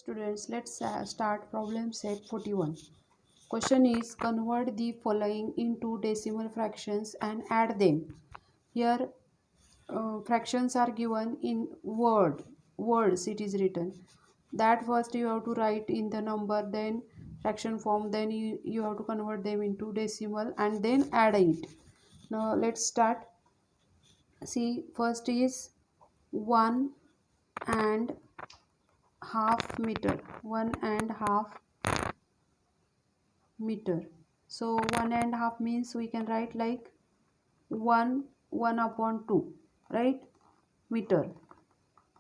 Students, let's start problem set 41. Question is convert the following into decimal fractions and add them. Here fractions are given in words it is written. That first you have to write in the number, then fraction form, then you have to convert them into decimal and then add it. Now let's start. See, first is 1.5 meter. 1.5 meter. So 1.5 means we can write like 1 upon 2, right? Meter.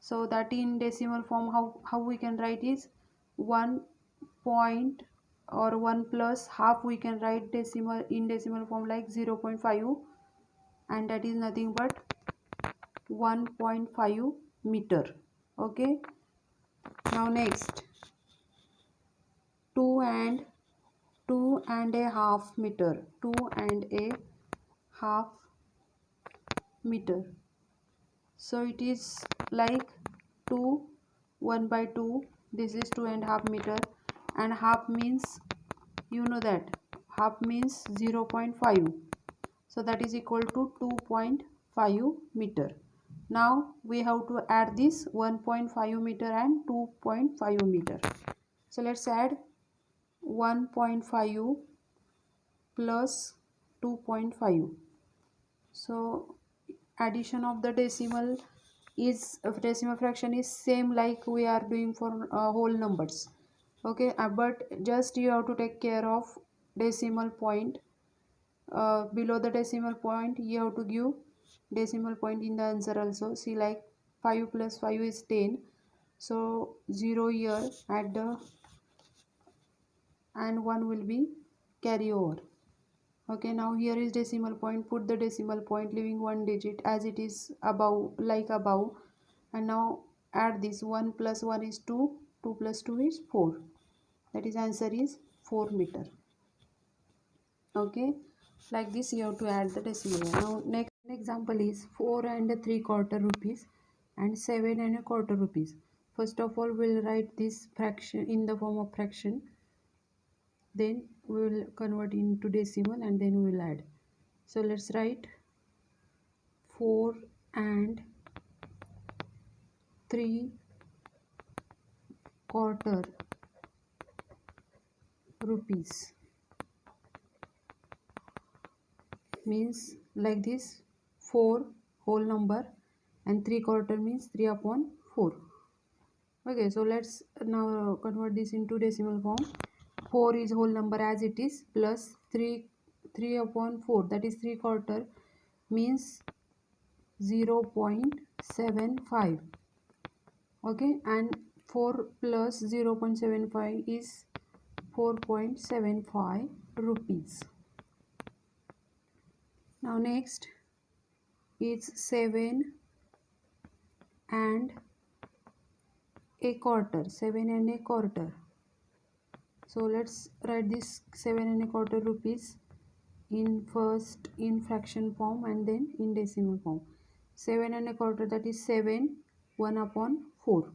So that in decimal form, how we can write is 1 point or 1 plus half, we can write decimal in decimal form like 0.5, and that is nothing but 1.5 meter. Okay, now next 2.5 meter. 2.5 meter. So it is like 2, 1 by 2, this is 2.5 meter, and half means, you know that half means 0.5, so that is equal to 2.5 meter. Now we have to add this 1.5 meter and 2.5 meter. So let's add 1.5 plus 2.5. So addition of the decimal fraction is same like we are doing for whole numbers. Okay, but just you have to take care of decimal point. Below the decimal point you have to give decimal point in the answer also. See, like 5 plus 5 is 10, so 0 here at the, and 1 will be carry over. Okay, now here is decimal point, put the decimal point leaving one digit as it is above, like above, and now add this. 1 plus 1 is 2, 2 plus 2 is 4, that is answer is 4 meter. Okay, like this you have to add the decimal. Now next example is 4 and 3/4 rupees and 7 and 1/4 rupees. First of all, we'll write this fraction in the form of fraction, then we will convert into decimal and then we will add. So let's write 4 and 3/4 rupees means like this, 4 whole number and 3/4 means 3 upon 4. Okay, so let's now convert this into decimal form. 4 is whole number as it is, plus 3 upon 4, that is 3/4 means 0.75. Okay, and 4 plus 0.75 is 4.75 rupees. Now next is 7 and 1/4. 7 and 1/4. So let's write this 7 and 1/4 rupees in first in fraction form and then in decimal form. 7 and 1/4, that is 7 1 upon 4.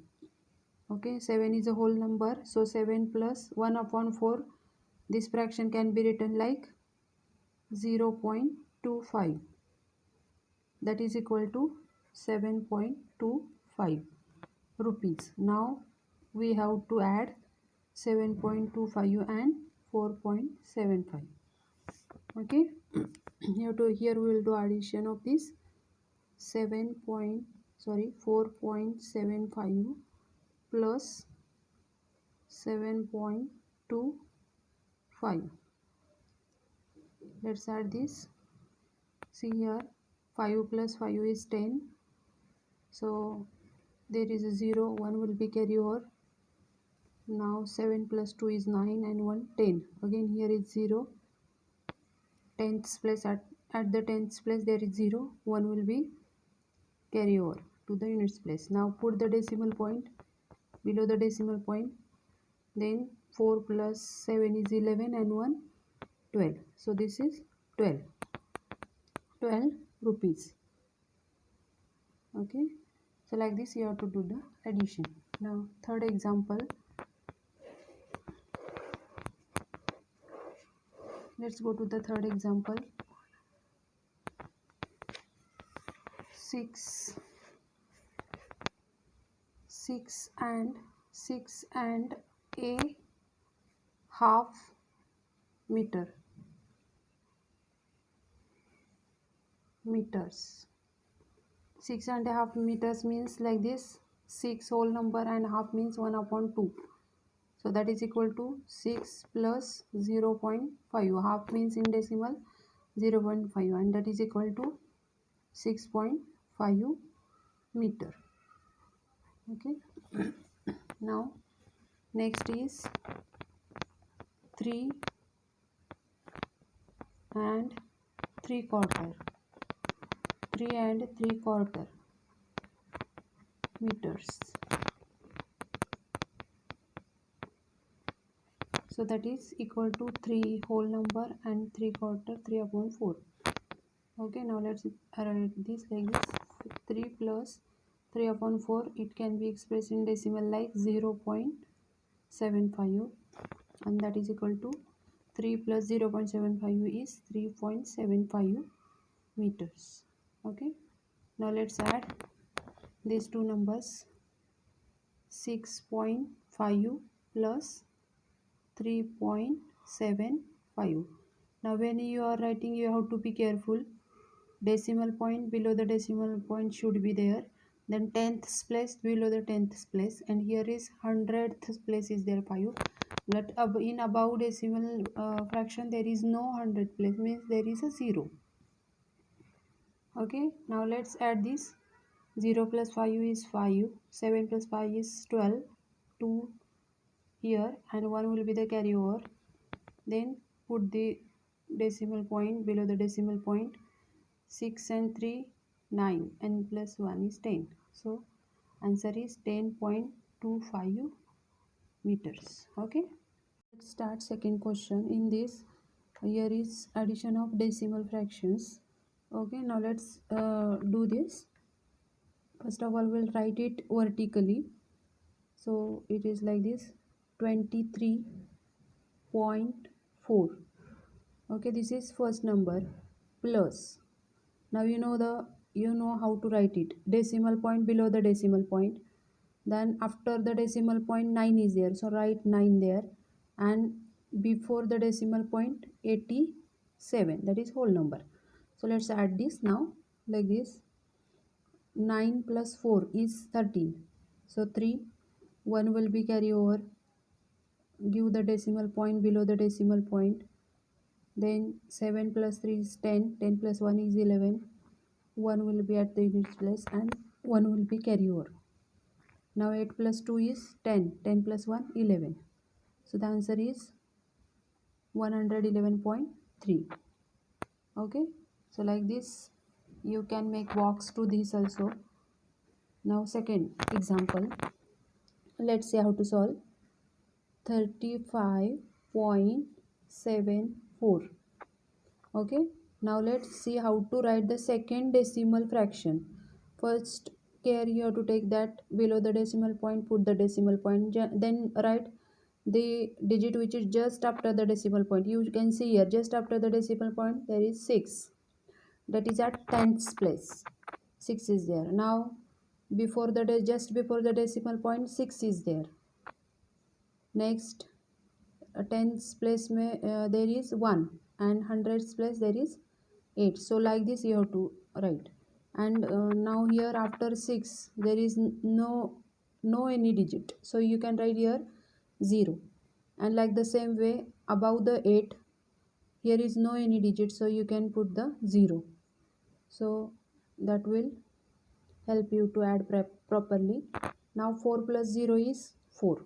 Okay, 7 is a whole number, so 7 plus 1 upon 4, this fraction can be written like 0.25, that is equal to 7.25 rupees. Now we have to add 7.25 and 4.75. Okay, here we will do addition of this 4.75 plus 7.25. Let's add this. See here, 5 plus 5 is 10, so there is a 0, 1 will be carry over. Now 7 plus 2 is 9 and 1 10. Again here is 0, 10th place, at the 10th place there is 0, 1 will be carry over to the units place. Now put the decimal point below the decimal point, then 4 plus 7 is 11 and 1 12, so this is 12 rupees. Okay, so like this you have to do the addition. Now third example, Let's go to the third example. 6 and a half meters. 6.5 meters means like this. 6 whole number and half means 1/2. So that is equal to 6 plus 0.5. Half means in decimal 0.5, and that is equal to 6.5 meter. Okay. Now next is 3 and 3/4. 3 and 3/4 meters. So that is equal to 3 whole number and 3/4, 3/4. Okay, now let's write this like this. 3 plus 3/4, it can be expressed in decimal like 0.75, and that is equal to 3 plus 0.75 is 3.75 meters. Okay, now let's add these two numbers. 6.5 plus 3.75. Now when you are writing, you have to be careful. Decimal point below the decimal point should be there, then 10th place below the 10th place, and here is 100th place is there 5. But in above decimal fraction there is no 100th place, means there is a 0. Okay, now let's add this. 0 plus 5 is 5, 7 plus 5 is 12, 2 here, and 1 will be the carryover. Then put the decimal point below the decimal point. 6 and 3, 9, and plus 1 is 10. So answer is 10.25 meters. Okay, let's start second question. In this, here is addition of decimal fractions. Okay, now let's do this. First of all, we'll write it vertically. So it is like this: 23.4. Okay, this is first number, plus. Now you know how to write it. Decimal point below the decimal point. Then after the decimal point 9 is there, so write 9 there, and before the decimal point 87, that is whole number. So let's add this now like this. 9 plus 4 is 13. So 3, 1 will be carry over. Give the decimal point below the decimal point. Then 7 plus 3 is 10. 10 plus 1 is 11. 1 will be at the units place and 1 will be carry over. Now 8 plus 2 is 10. 10 plus 1, 11. So the answer is 111.3. Okay. So like this, you can make box to this also. Now second example. Let's see how to solve. 35.74. Okay. Now let's see how to write the second decimal fraction. First care you have to take that below the decimal point, put the decimal point, then write the digit which is just after the decimal point. You can see here, just after the decimal point there is 6, that is at 10th place. 6 is there. Now before the just before the decimal point 6 is there. Next 10th place there is 1, and 100th place there is 8. So like this you have to write. And now here after 6 there is no any digit, so you can write here 0. And like the same way above the 8, here is no any digit, so you can put the 0. So that will help you to add properly. Now 4 plus 0 is 4.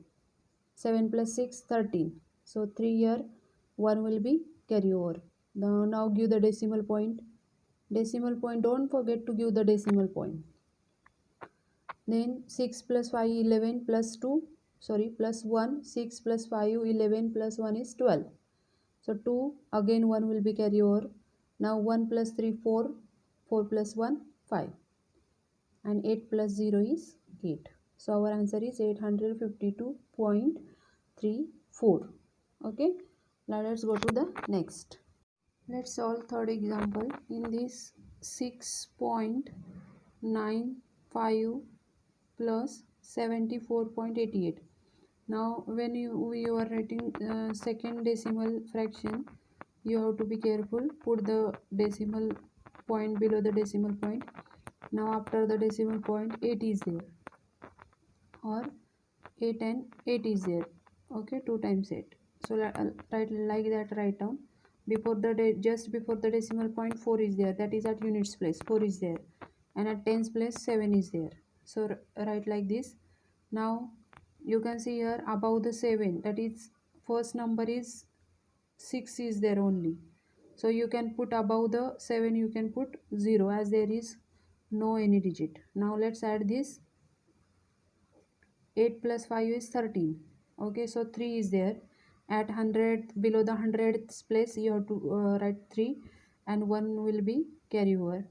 7 plus 6, 13. So 3 here, 1 will be carry over. Now give the decimal point. Decimal point, don't forget to give the decimal point. Then 6 plus 5, 11 plus 2, plus 1. 6 plus 5, 11 plus 1 is 12. So 2, again 1 will be carry over. Now 1 plus 3, 4. 4 plus 1, 5. And 8 plus 0 is 8. So our answer is 852.34. Okay. Now let's go to the next. Let's solve third example. In this 6.95 plus 74.88. Now when you are writing second decimal fraction, you have to be careful. Put the decimal point below the decimal point. Now after the decimal point 8 is there, or 8 and 8 is there. Okay, 2 times 8. So write like that, write down. Before the just before the decimal point 4 is there, that is at units place 4 is there, and at tens place 7 is there. So write like this. Now you can see here above the 7, that is first number is 6 is there only, so you can put above the 7, you can put 0 as there is no any digit. Now let's add this. 8 plus 5 is 13. Okay, so 3 is there. At 100, below the 100th place you have to write 3, and 1 will be carry over.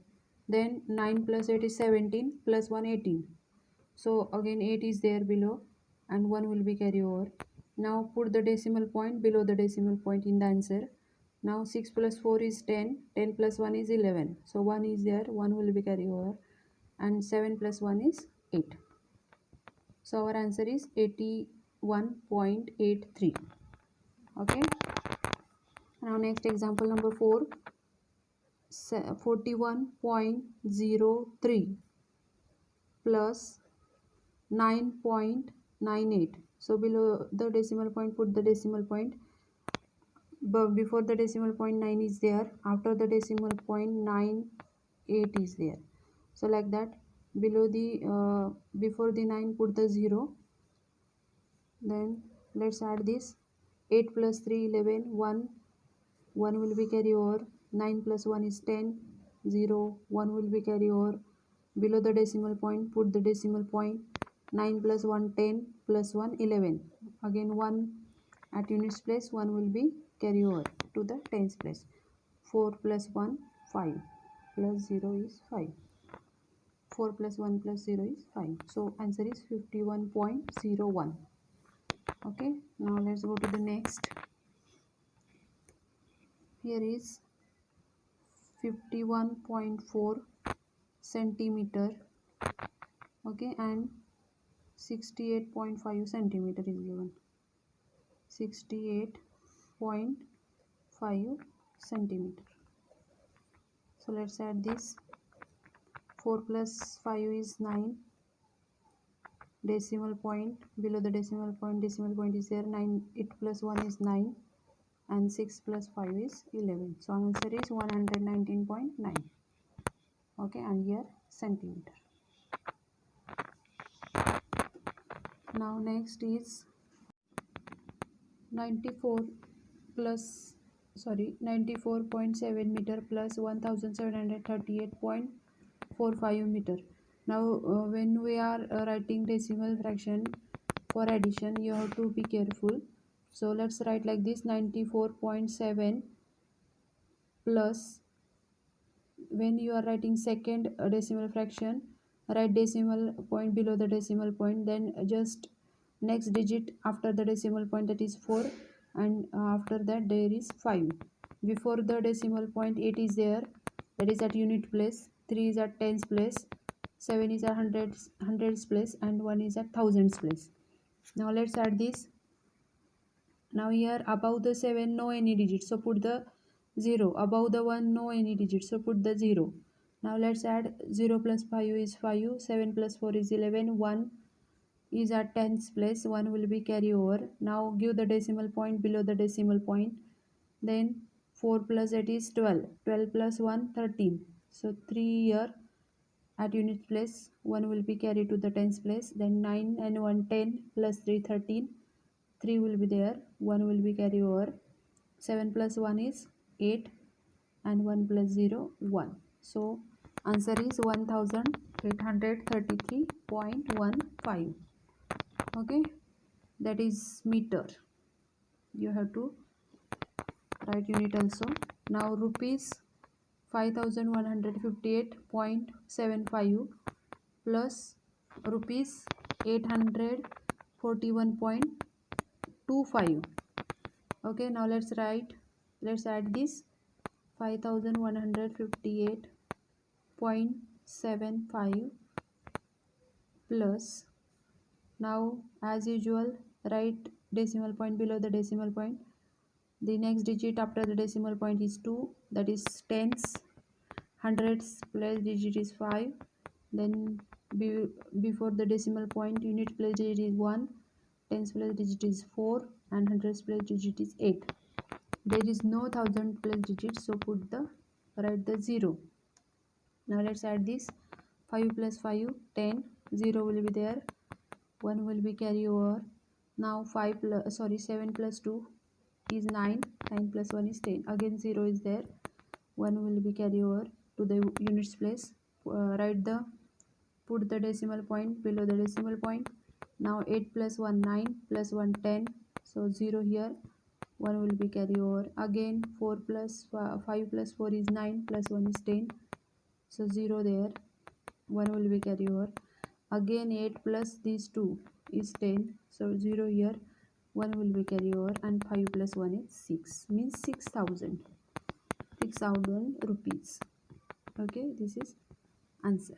Then 9 plus 8 is 17, plus 1 18. So again 8 is there below, and 1 will be carry over. Now put the decimal point below the decimal point in the answer. Now 6 plus 4 is 10, 10 plus 1 is 11. So 1 is there, 1 will be carry over, and 7 plus 1 is 8. So our answer is 81.83. Okay. Now next example number 4. 41.03 plus 9.98. So below the decimal point put the decimal point. But before the decimal point 9 is there. After the decimal point 9, 8 is there. So like that. Below the before the 9 put the 0. Then let's add this. 8 plus 3 11, 1 will be carry over. 9 plus 1 is 10, 0, 1 will be carry over. Below the decimal point put the decimal point. 9 plus 1 10, plus 1 11. Again 1 at units place, 1 will be carry over to the tens place. 4 plus 1 5, plus 0 is 5. 4 plus 1 plus 0 is 5. So answer is 51.01. Okay, now let's go to the next. Here is 51.4 centimeter. Okay, and 68.5 centimeter is given. 68.5 centimeter. So let's add this. 4 plus 5 is 9. Decimal point below the decimal point is there. 9, 8 plus 1 is 9, and 6 plus 5 is 11. So answer is 119.9. Okay, and here centimeter. Now next is 94.7 meter plus 1738.45 meter. Now when we are writing decimal fraction for addition, you have to be careful. So let's write like this. 94.7 plus, when you are writing second decimal fraction, write decimal point below the decimal point, then just next digit after the decimal point, that is 4, and after that there is 5. Before the decimal point 8 is there, that is at unit place. 3 is at tens place, 7 is at hundreds place, and 1 is at thousands place. Now let's add this. Now here above the 7 no any digit, so put the 0. Above the 1 no any digit, so put the 0. Now let's add 0 plus 5 is 5, 7 plus 4 is 11, 1 is at tens place, 1 will be carry over. Now give the decimal point below the decimal point. Then 4 plus 8 is 12, 12 plus 1 13. So 3 here at unit place, 1 will be carried to the tens place. Then 9 and 1 10, plus 3 13. 3 will be there, 1 will be carry over. 7 plus 1 is 8, and 1 plus 0 1. So answer is 1833.15. Okay, that is meter. You have to write unit also. Now rupees 5158.75 plus rupees 841.25. Okay, now let's add this 5158.75 plus, now as usual write decimal point below the decimal point. The next digit after the decimal point is 2, that is tens. Hundreds place digit is 5, then before the decimal point unit place digit is 1, tens place digit is 4, and hundreds place digit is 8. There is no thousand place digit, so write the 0. Now let's add this 5 plus 5 10, 0 will be there, 1 will be carry over. Now 7 plus 2 is 9, 9 plus 1 is 10, again 0 is there, 1 will be carry over to the units place. Put the decimal point below the decimal point. Now 8 plus 1 9, plus 1 10, so 0 here, 1 will be carry over. Again 5 plus 4 is 9, plus 1 is 10, so 0 there, 1 will be carry over. Again 8 plus these 2 is 10, so 0 here, 1 will be carry over, and 5 plus 1 is 6, means 6,000 rupees. Okay, this is answer.